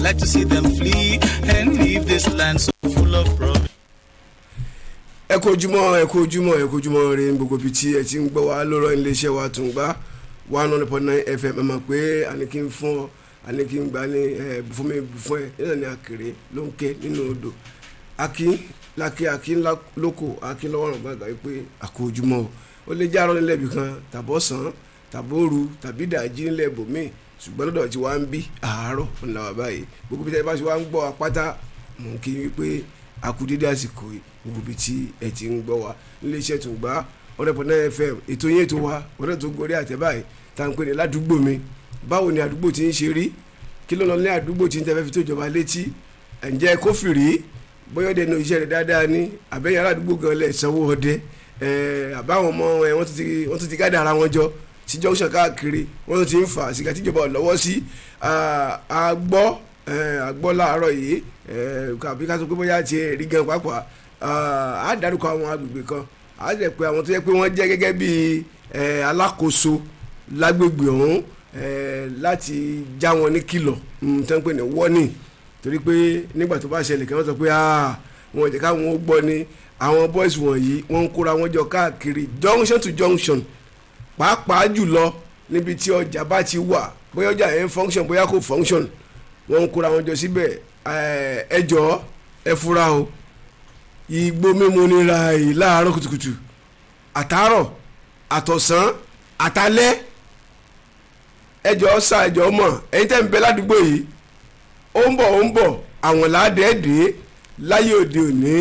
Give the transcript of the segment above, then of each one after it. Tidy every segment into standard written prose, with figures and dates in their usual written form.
like to see them flee and leave this land so full of problems. ẹ kú ojúmọ́ rẹ gbogbo bíi tí ẹ ti ń gbọ́ wá lọ́rọ̀ iléeṣẹ́ wa Tungba 100.9 FM ẹ mọ̀ pé àníkí ń fún ọ àníkí ń gbà ní fún mi fún ẹ nílẹ̀ ní àkèrè ló ń ké nínú odò akin lóko akin lọ́wọ́ràn gbàgbà wípé àkú ojúmọ́ ó lè járọ́ nílẹ̀ ibì kan tàbọ̀sán tàbóoru tàbí ìdajì nílẹ̀ ibòmíì ṣùgbọ́n lọ́dọ̀ tí wàá ń bí àárọ̀ ńlá wà báyìí gbogbo bíi tí ẹ bá ṣe wá ń gbọ́ apáta mọ̀ kí wípé akudede àsìkò gbogbo bíi tí ẹ ti ń gbọ́ wa iléeṣẹ́ Tungba 100.9 FM ètò yẹn tó wa ọ̀rẹ́ tó gorí àtẹ báyìí tá à ń pè ní ládùúgbò mi báwo ni àdúgbò ti ń ṣe rí kí ló lọ ní àdúgbò tí ń tẹ́fẹ́ fi tó ìjọba létí ǹjẹ́ kófìrí bóyá ọdẹ ní iṣẹ́ rẹ̀ dáadáa ní àbẹ́yẹ aládùúgbò gan lẹ̀ sanwó ọdẹ àbáwọn ọmọ wọ́n tún ti gádà ara wọn jọ sí junction káàkiri wọ́n tún ti ń fà sìgá tíjọba lọ́wọ́ sí àgbọ́ láàárọ̀ yìí kàbí ká sọ pé bóyá ti rí gan pàápàá á dárúkọ àwọn agbègbè kan á jẹ́ pé àwọn tó yẹ pé wọ́n jẹ́ gẹ́gẹ́ bí alákòóso lágbègbè ọ̀hún láti já wọn ní kìlọ̀ tó ń pè ní warning torí pé nígbà tó bá ṣẹlẹ̀ kí wọ́n sọ pé wọn ò jẹ́ káwọn ó gbọ́ ni àwọn boys wọ̀nyí wọ́n ń kóra wọn jọ káàkiri junction to junction pàápàá jùlọ níbi tí ọjà bá ti wà bóyá ọjà yẹn ń function bóyá kò function wọ́n ń kóra wọn jọ síbẹ̀ ẹ jọ̀ọ́ ẹ fura o igbó mímu nira yìí láàárọ̀ kùtùkùtù àtàárọ̀ àtọ̀sán àtàlẹ́ ẹ jọ̀ọ́ sá ẹ jọ̀ọ́ mọ̀ ẹ̀yin tẹ́ ń bẹ ládùúgbò yìí ó ń bọ̀ àwọn làádẹ́ẹ̀dẹ́ láyé òde òní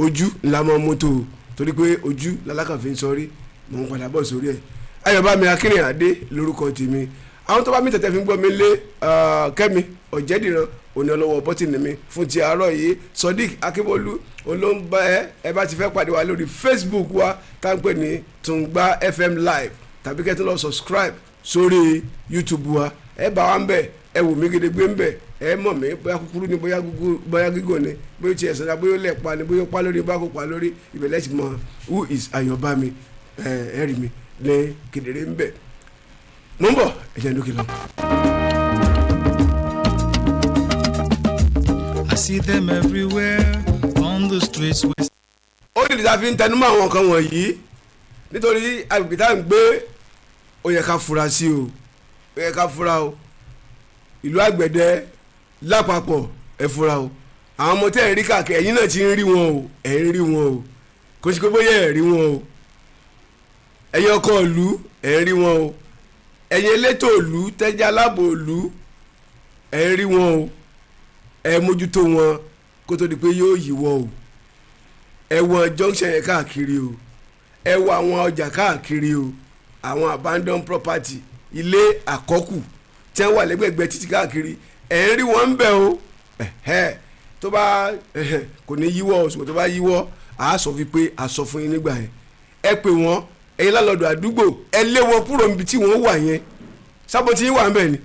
ojú ńlá mọ́ mọ́tò torí pé ojú lalákànfin sọrí mò ń padà bọ̀ sórí ẹ̀ Ayọ̀bámi Akínrìnàdé lórúkọ tèmi àwọn tó bá mi tẹ̀tẹ̀ fi ń gbọ́ mi lé Kẹ́mi Ọ̀jẹ̀dìran òní ọlọ́wọ́ bọ́tìnì mi fún ti àárọ̀ yìí Sodiq Akínbólú olóńgbà ẹ bá ti fẹ́ pàdé wa lórí Facebook wa tá ń pè ní Tungba FM Live tàbí kẹ́tọ́ lọ subscribe sórí YouTube wa ẹ bá wa ń bẹ̀ ẹ wò mí gédégbé ń bẹ̀ ẹ mọ̀ mí bóyá kúkúrú ni bóyá gígùn ni bóyá tiẹ̀ sọ́dá bóyá lẹ̀ pa ni bóyá pa lórí bá kó pa lórí ìbẹ̀lẹ̀ ti mọ̀ who is Ayọ̀bámi ẹ rí mi ní kedere ń bẹ̀ mo ń bọ̀ ẹ jẹ́ ndókè lọ. I see them everywhere on the streets. ó ní ìdíjà fi ń tẹnumọ́ àwọn nǹkan wọ̀nyí nítorí agbègbè tá à ń gbé ó yẹ ká fura sí o ó yẹ ká fura o ìlú Àgbẹ̀dẹ lápapọ̀ ẹ fura o àwọn ọmọ tẹ́ ẹ̀ rí káàkiri ẹ̀yin náà ti ń rí wọn o ẹ̀ ń rí wọn o kò sí pé bóyá ẹ̀ rí wọn o ẹ̀yin ọkọ̀ ìlú ẹ̀ ń rí wọn o ẹ̀yin elétò ìlú tẹ́jà aláàbò ìlú ẹ̀ ń rí wọn o ẹ̀ mójútó wọn kó tó di pé yóò yíwọ́ o ẹ̀ wọ junction yẹn káàkiri o ẹ̀ wọ àwọn ọjà káàkiri o àwọn abandoned property ilé àkọ́kù tí wọ́n wà lẹ́gbẹ̀gbẹ̀ títí káàkiri ẹ̀ ń rí wọn ń bẹ̀ o tó bá kò ní yíwọ́ ṣùgbọ́n tó bá yíwọ́ a sọ fi pé a sọ fún yín nígbà yẹn ẹ pè wọ́n ẹ̀yin lálọ́dọ̀ àdúgbò ẹ lé wọn kúrò níbi tí wọ́n wà yẹn sábọ̀ tí yín wà ń bẹ̀ ni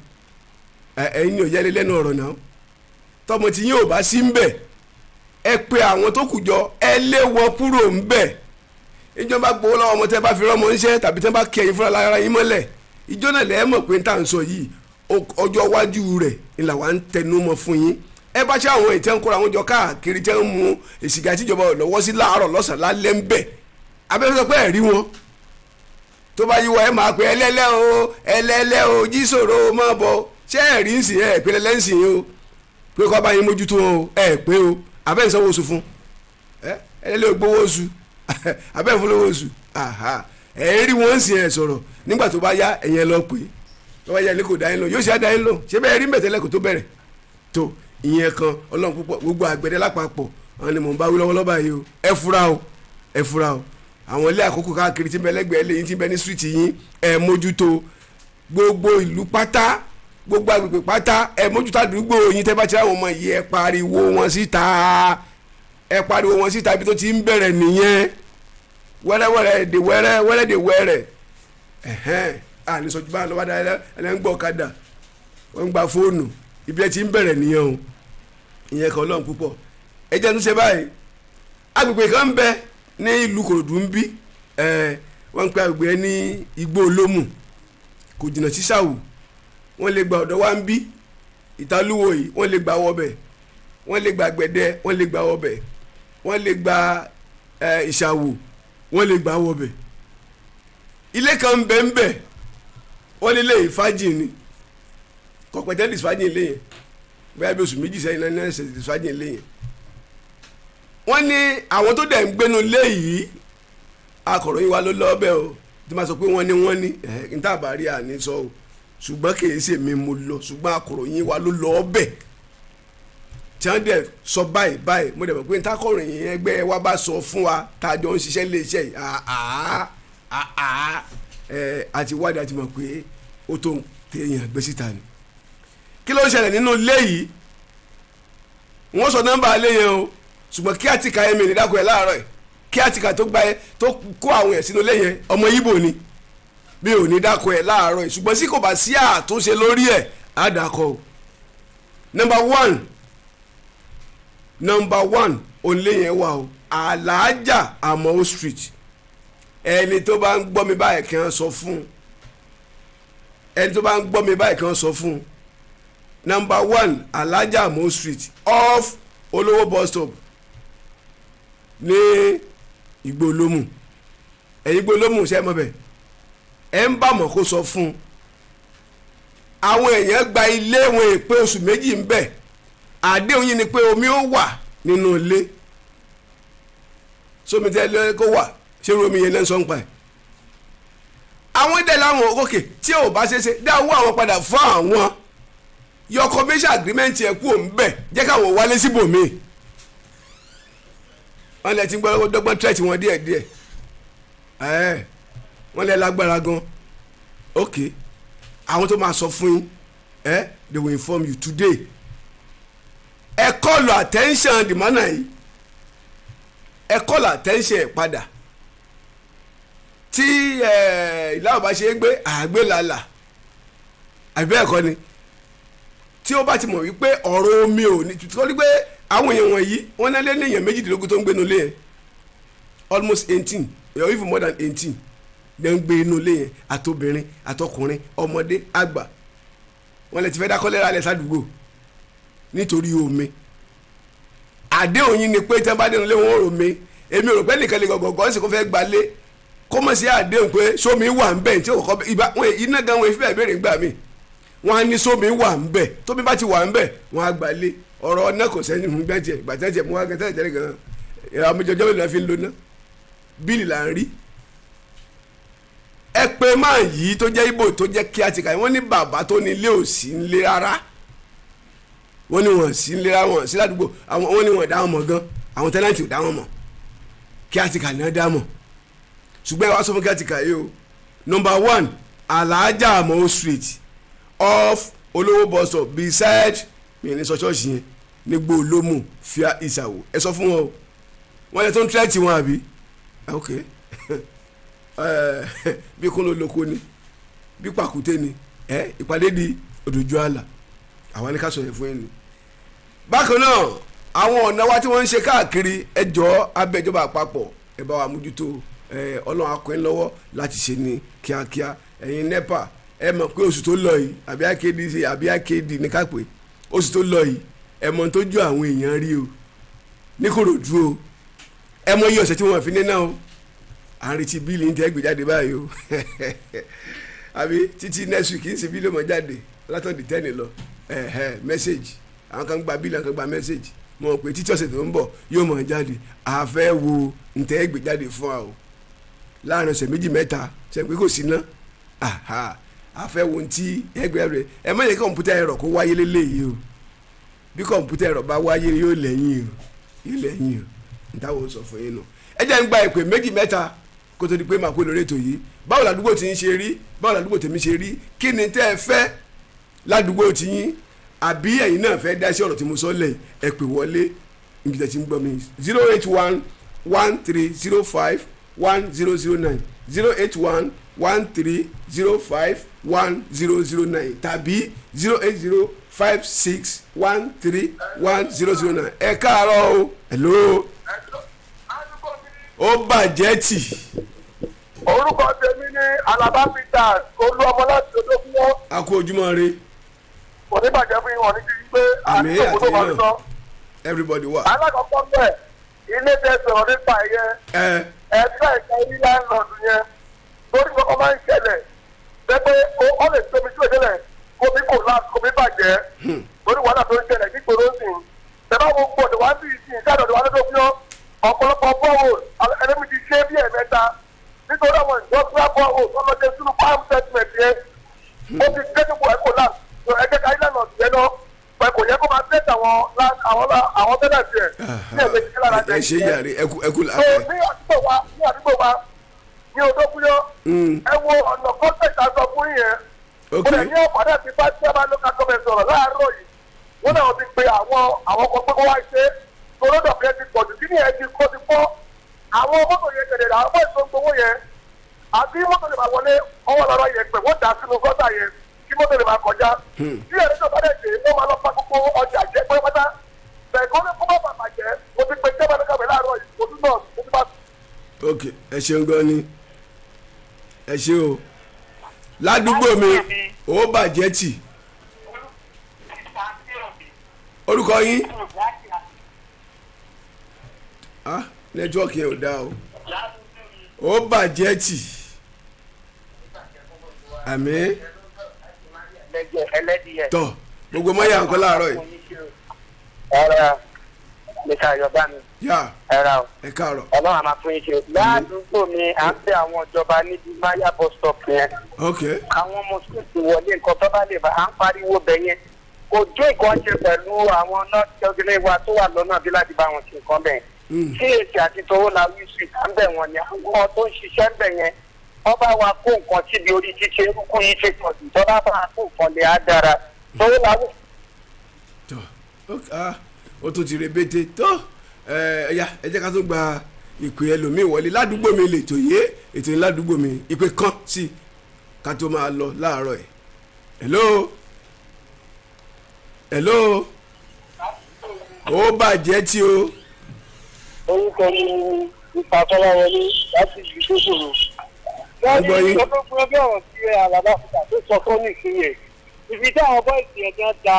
ẹ̀yin ni ò yẹ́lẹ́ lẹ́nu ọ̀rọ̀ náà tọmọ tí yín ò bá sí ń bẹ̀ ẹ pè àwọn tó kù jọ ẹ lé wọn kúrò ń bẹ̀ ìjọba gbowó lọ́wọ́ ọmọ tẹ́ bá fi rọ́mọ ńṣẹ́ tàbí tẹ́ bá kí ẹ̀yin fúnra lára yín mọ́lẹ̀ ìjọ náà lẹ́ẹ̀ mọ̀ pé ń tà ń sọ yìí ọjọ́ iwájú rẹ̀ ni làwa ń tẹnu mọ́ fún yín ẹ bá ṣe àwọn ìtẹ́ ń kóra àwọn jọ káàkiri tẹ́ ń mu èsìgá tíjọba lọ́wọ́ sí láàárọ̀ lọ́sàn-án lálẹ́ ń bẹ̀ abẹ́rẹ́ sọ pé ẹ̀rí wọn tó bá yíwọ ẹ máa pe ẹlẹ́lẹ́ o jísòro máa bọ̀ ṣé ẹ̀rí ń sìn ẹ̀ pé lẹ́lẹ́sìn o pé kọ́ bá yín mójútó wọn o ẹ̀ pé o abẹ́ ìsanwó oṣù fún ẹlẹ́lẹ́ ògbówó oṣù abẹ́ ìfúnlówó oṣù ẹ̀rí wọn ń sìn ẹ̀ sọ̀rọ̀ nígbà tó bá yá ẹ̀yẹn lọ pé tó bá yá ilé kò dá yín lọ yóò ṣe á dá yín lọ ṣé bẹ́ẹ̀ rí mẹ̀tẹ́lẹ̀ kò tó bẹ̀rẹ̀ tó ìyẹn kan ọlọ́run púpọ̀ gbogbo Àgbẹ̀dẹ lápapọ̀ àwọn ni mò ń bá wí lọ́wọ́ lọ́ba yìí o ẹ fura o àwọn ilé àkókò káàkiri tí ń bẹ lẹ́gbẹ̀ẹ́ lẹ́yìn tí ń bẹ ní street yín ẹ mójútó gbogbo ìlú pátá gbogbo agbègbè pátá ẹ mójútó àdúgbò yín tẹ́ bá ti ráwọn ọmọ yìí ẹ pariwo wọn síta ibi tó ti ń bẹ̀rẹ̀ nìyẹn wẹ́rẹ́ dè wẹ́rẹ́ àníṣojú bá lọ́wọ́ dáadáa ẹ̀ ń gbọ́ ọ̀kadà wọ́n ń gba fóònù ibi ẹ ti ń bẹ̀rẹ̀ nìyẹn o ìyẹn kan lọ́n púpọ̀ ẹ jẹ́ àtúnṣe báyìí agbègbè kan ń bẹ ní ìlú Kòròdú ń bí wọ́n ń pe agbègbè ní Igbó Olómù kò jìnnà sí Ṣàwù wọ́n lè gba ọ̀dọ̀ wa ń bí Ìtalúwo yìí wọ́n lè gbà wọ́bẹ̀, wọ́n lè gba Gbẹ̀dẹ, wọ́n lè gbà wọ́bẹ̀, wọ́n lè gba Ìṣàwò, wọ́n lè gbà wọ́bẹ̀. Ilé kan bẹ́ẹ̀ wọ́n lé lé ìfájì ni kọ̀pẹ̀tẹ́ ìfájì ilé yẹn bóyá bí oṣù méjì sẹ́yìn náà ṣe ìfájì ilé yẹn. Wọ́n ní àwọn tó dẹ̀ ń gbénu lé yìí akọ̀ròyìn wa ló lọ́ọ́ bẹ́ẹ̀ o tí máa sọ pé wọ́n ní n tá àbárí àní sọ o ṣùgbọ́n kì í ṣe mi mo lọ ṣùgbọ́n akọ̀ròyìn wa ló lọ́ọ́ bẹ́ẹ̀ tí wọ́n dẹ̀ sọ báyìí mo dẹ̀ mọ̀ pé n tá akọ̀ròyìn ẹgbẹ́ wa bá sọ fún wa tá a jọ ń ṣiṣẹ́ léṣẹ́ yìí àti wádìí àti mọ̀ pé ó tó téèyàn gbé síta ni. Kí ló ń ṣẹlẹ̀ nínú ilé yìí wọ́n sọ nọ́mbà ilé yẹn o ṣùgbọ́n kí àtìkà yẹn mi ní dákọ̀ ẹ̀ láàárọ̀ ẹ̀ kí àtìkà tó gba ẹ tó kó àwọn ẹ̀ sínú ilé yẹn ọmọ Ìgbò ni bí ò ní dákọ̀ ẹ̀ láàárọ̀ ẹ̀ ṣùgbọ́n sí kò bá sí àtúnṣe lórí ẹ̀ á dákọ̀ o. number one òǹlé yẹn wà o Aláàjà Àmọ́ street ẹni tó bá ń gbọ́ mi báyìí kí wọ́n sọ fún number one Aláàjà Àmọ́ street off Olówó bus stop ní Ìgbòlómù ẹ̀yin Ìgbòlómù ṣe é mọ̀ bẹ́ẹ̀ ẹ̀ ń bà mọ̀ kó sọ fún àwọn èèyàn gba ilé wọn èpè oṣù méjì ń bẹ̀ àdéhùn yìí ni pé omi ó wà nínú ilé sómi tẹ́ lé kó wà ṣé omi yẹn náà sọ ń pa ẹ̀ àwọn ìdẹ́ làwọn òkè tí ò bá ṣe dá owó àwọn padà fún àwọn yọ commercial agreement ẹ̀ kú òun bẹ̀ jẹ́ káwọn wálé síbòmíì wọ́n lẹ ti ń gbọ́ dọ́gbọ́n tẹ́tí wọn díẹ̀díẹ̀ wọ́n lẹ lágbára gan ok àwọn tó máa sọ fún yín they will inform you today ẹ kọlù attention dìmọ́nà yìí ẹ kọlù attention ẹ̀ padà tí ìlànà bá ṣe é gbé àgbé làlà àbí ẹ̀kọ́ ni tí ó bá ti mọ̀ wípé ọ̀rọ̀ omi ò ní tó ní pé àwọn èèyàn wọ̀nyí wọ́n náà lé ní èèyàn méjìdínlógún tó ń gbé inú ilé yẹn almost 18 or even more than 18 lè ń gbé inú ilé yẹn àtobìnrin àtọkùnrin ọmọdé àgbà wọ́n lè ti fẹ́ dá kọ́lẹ́rà alẹ́ sádùúgbò nítorí omi àdéhùn yín ni pé tí wọ́n bá dénú lé wọn ò romi èmi ò rò pé nìkan lè gọ̀gọ̀gọ̀ ṣe kó fẹ́ gbalé kó mọ̀ sí àdéhùn pé sómi wà ń bẹ̀ tí ò kọ́ iná gan wọn ìfẹ́ ìbéèrè gbà mí wọ́n á ní sómi wà ń bẹ̀ tómi bá ti wà ń bẹ̀ wọ́n á gbalé ọ̀rọ̀ náà kò sẹ́ni fún gbẹ́jẹ̀ gbàtẹ́jẹ̀ mú wá gẹ́tẹ́ ìjẹ́rẹ́ gan-an àwọn ọmọjọ́jọ́ ìlú fi ń lo ná bíìlì là ń rí. ẹ pé máa yìí tó jẹ́ Ìgbò tó jẹ́ kí á ti kà wọ́n ní bàbá tó ní ilé ò sí nílé rárá wọ́n ní wọ́n sí nílé rárá wọ́n sí ládùúgbò wọ́n ní wọ́n dá wọn mọ̀ gan àwọn tẹ́lẹ̀ntì ò dá wọn mọ̀ kí á ti kà ní ọ́ dá mọ̀ ṣùgbọ́n ẹ wá sọ fún kí á ti kà yìí o number one Aláàjà Àmọ́ street off Olówó bus stop beside mi ní sọ ṣọ́ọ̀ṣì yẹn ní Gbòòlómù fíà Ìṣàwò ẹ sọ fún wọn o wọ́n lè tó ń tẹ́tì wọn àbí ok bí kún ló lóko ni bí pàkúté ni ìpàdé di òdòjú àlà àwọn ní ká sọ yẹn fún yẹn ni. bákan náà àwọn ọ̀nà wa tí wọ́n ń ṣe káàkiri ẹjọ́ abẹ́jọba àpapọ̀ ẹ bá wa mójútó Ọlọ́run á kọ́ yín lọ́wọ́ láti ṣe ní kíákíá ẹ̀yin NEPA ẹ mọ̀ pé oṣù tó lọ yìí àbí akéde ní kápẹ́ oṣù tó lọ yìí ẹ mọ̀ tó ju àwọn èèyàn rí o ní Kòròdú o ẹ mọ̀ iye ọ̀sẹ̀ tí wọ́n fi ní náà o à ń retí bíìlì ní tẹ́ gbé jáde báyìí o àbí títí next week kì í ṣe bíìlì ọmọ jáde látọ̀dì tẹ́ni lọ message àwọn kan gba bíìlì àwọn kan gba message mọ̀ pé títí ọ̀sẹ̀ tó ń bọ̀ yóò mọ̀ jáde àfẹ́ wo ní tẹ́ gbé jáde fún wa o láàrin ọ̀sẹ̀ méjì mẹ́ta ṣe pé kò sí ná àfẹ́ wo ti ẹgbẹ́ rẹ̀ ẹ má yẹ kí kọ̀ǹpútà ẹ̀rọ kó wáyé lélẹ́yìí o bí kọ̀ǹpútà ẹ̀rọ bá wáyé yóò lẹ́yìn o nítawọ̀ sọ fún yín nù ẹ jẹ́ ń gba ìpè méjì mẹ́ta kó tó di pé màá kó lórí ètò yìí báwo làdúgbò tí ń ṣe rí báwo làdúgbò tèmi ṣe rí kí ni tẹ́ ẹ fẹ́ ládùúgbò tí yín àbí ẹ̀yin náà fẹ́ dá sí ọ̀rọ̀ tí mo sọ lẹ̀ ẹ pè wọlé níbi tẹ́ ti ń gbọ́ mi 08113051009 08113051009 tàbí 08056131009 ẹ káàárọ̀ o hello ó bàjẹ́ tì. orúkọ tèmi ní Alaba Peters Olúọmọ láti Odògùnwó. a kú ojúmọ́ re. oníbàjẹ́ fún ìwọ̀n ní kí n gbé àmì àdúgbò tó máa ń àti lọ. everybody wà. alákọ̀ọ́kọ́ bẹ́ẹ̀ ilé tẹ̀sán nípa ẹ̀yẹ ẹ̀ka ilé láńlọ́ọ̀dù yẹn lórí kọ́kọ́ máa ń ṣẹlẹ̀ pẹ́pẹ́ ó lè tóbi sí òṣèlẹ̀ kómi kò láti kómi bàjẹ́ lórí wàhálà tó ń ṣẹlẹ̀ nígboro sí i tẹ̀lé àwọn gbọ̀dọ̀ wá sí ìsìn ìṣàdọ̀dọ̀ wá lọ́dọ̀ fún ọ̀pọ̀lọpọ̀ bọ́ọ̀wò ẹlẹ́mi ti ṣe bí ẹ̀mẹ́ta nítorí àwọn ìjọba bọ́ọ̀wò ọlọ́dẹ sínú farm settlement yẹn ó ti dé nípò ẹ̀kọ́ náà ẹ̀jẹ̀ ká ilé náà tiẹ̀ náà pẹ̀ kò yẹ kó máa tẹ̀sí àwọn tẹ́lẹ̀ tiẹ̀ ní ẹ̀jẹ̀ kí lára ẹ ṣe yàrá ẹkú ní àdúgbò wa ní odókúyọ́ ẹ wo ọ̀nà kọ́ńtẹ̀tì aṣọ fún yẹn mo lè ní ọ̀pàdé àti bá tí a bá lóka gọ́ọ̀mẹ̀ sọ̀rọ̀ láàárọ̀ yìí wọ́n náà ti pe àwọn kan pé kó wá ṣe tòlódò fi ẹ ti pọ̀jù kí ni ẹ ti kó ti fọ́ àwọn mọ́tò yẹn tẹ̀lé àwọn bọ́ọ̀sì tó ń gbowó yẹn àti mọ́tò lè máa wọlé ọwọ́ lọ́rọ́ yẹn pẹ̀ wọ́n dà sínú gọ́tà yẹn kí mọ́tò lè máa kọjá bí ẹ̀rí tó bá dẹ̀ ṣe ó máa lọ pa gbogbo ọjà jẹ́ pẹ́pẹ́tà bẹ̀ẹ̀kọ́ ní kó má bàbà jẹ́ mo ti pe jẹ́ bàbá kàwé láàárọ̀ yìí mo tún náà mo ti bá. ok ẹ ṣeun gan ni ẹ ṣe o ládùúgbò mi ò bàjẹ́ tì orúkọ yín nẹ́tíwọ́ọ̀kì yẹn ò dáa o ò bàjẹ́ tì àmì tọ gbogbo mọ́yà nǹkan láàárọ̀ yìí. ẹ̀rọ mr yorùbá mi ẹ̀rọ ẹ káàárọ̀. ọlọ́run àmà fún yín ṣe ládùúgbò mi à ń bẹ àwọn ìjọba níbi maya bus stop yẹn àwọn ọmọ sukùl ti wọlé nǹkan tó bá lè bá à ń pariwo bẹ yẹn kò jó nǹkan ṣe pẹ̀lú àwọn nọ́ọ̀sì ọ̀gbìn wa tó wà lọ́nà bí láti bá wọn ṣe nǹkan bẹ̀ tí èsì àti tówó la wí sí à ń bẹ̀ wọ́n ni àwọn tó ń ṣiṣẹ́ ń bẹ̀ yẹn wọ́n bá wa kó nǹkan síbi orí títí eruku yìí ṣe pọ̀ jù tọ́lá bá a kó nǹkan lè á dára tówó la wí. ó tún ti rebete tó ẹ jẹ́ ká tó gba ìpè ẹlòmíì wọlé ládùúgbò mi lè tó yé ètò yìí ládùúgbò mi ìpè kan sí ká tó máa lọ láàárọ̀ ẹ̀ hello ó bàjẹ́ tí o. orúkọ mi ìfàtọ́lá wọlé láti ìlú ṣòro. ọgbọ́n yín. wọ́n fún ẹgbẹ́ ọ̀rọ̀ sí àlàbà fúta tó sọ fún mi sí yẹn ibi tí àwọn bọ́ọ̀sì yẹn gan da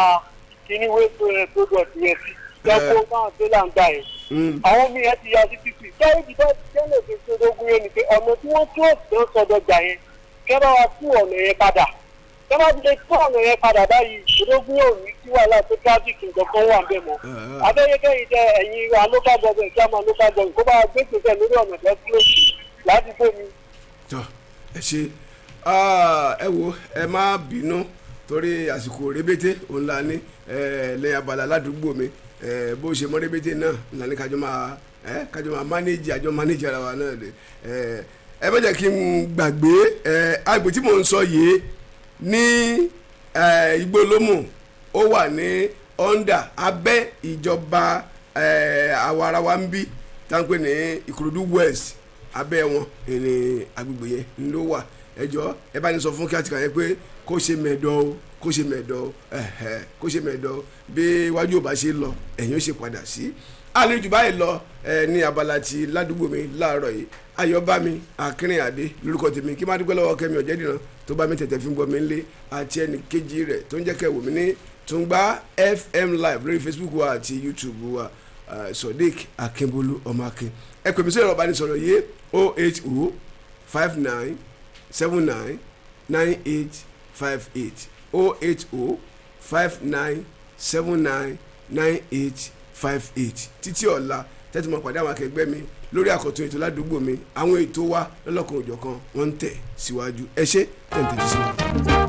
kíní wéé product yẹn sí lọ́kọ́ náà tó là ń gbà yẹn. àwọn mi yẹn ti ya sí títì kẹ́rì bí bá ti tẹ́lẹ̀ fi ṣòdógún yẹn ni pé ọ̀nà tí wọ́n tó ọ̀sán sọdọ̀jà yẹn kẹ́rọ̀ wa tú ọ̀nà yẹn padà kẹ́rọ̀ ti lè tú ọ̀nà yẹn padà báyìí ṣòdógún yóò ní sí wàhálà tó traffic nǹkan kan wà bẹ́ẹ̀ mọ́. abẹ́yẹ́kẹ́ yìí jẹ́ ẹ̀yin wa local government kí a máa local government kó bá gbé gbèsè lórí ọ̀nà tó kílòsì ládùúgbò mi. ẹ ṣe ẹ wo ẹ má bínú torí àsìkò rébété òun la ní lẹ́yìn abala ládùúgbò mi bó ṣe mọ́ rébété náà la ní kájọ máa mánéjì àjọ mánéjì ara wa náà lè ẹ má jẹ́ kí n gbàgbé àgbè tí mò ń sọ yìí ní Igbólómù ó wà ní under abẹ́ ìjọba àwarawa ń bí táǹpẹ́ ní Ìkòròdú West abẹ́ wọn ní agbègbè yẹn ló wà ẹjọ́ ẹ bá ní sọ fún kíátíkà yẹn pé kó ṣe mẹ̀dọ̀ o kó ṣe mẹ̀dọ̀ o bí iwájú ò bá ṣe lọ ẹ̀yìn ó ṣe padà sí àlejò báyìí lọ ní abala ti ládùúgbò mi láàárọ̀ yìí Ayọ̀bámi Akínrìnàdé lórúkọ tèmi kí n má dúpẹ́ lọ́wọ́ Kẹ́mi Ọ̀jẹ̀dìran tó bá mi tẹ̀tẹ̀ fi ń gbọ́ mi nílé àti ẹnì kejì rẹ̀ tó ń jẹ́ kẹ́ wò mí ní Tungba FM live lórí Facebook wa àti YouTube wa Sodiq Akínbólú ọmọ Akin ẹ pè mí sí ẹ̀rọ ìbánisọ̀rọ̀ yìí 080 59 79 9858 080 59 79 9858 títí ọ̀la tẹ́tí mọ̀ pàdé àwọn akẹgbẹ́ mi lórí àkọ́tún ètò ládùúgbò mi àwọn ètò wa lọ́lọ́kan òjọ̀kan wọ́n ń tẹ̀ síwájú ẹ ṣé tẹ̀ǹtẹ̀ sí wa.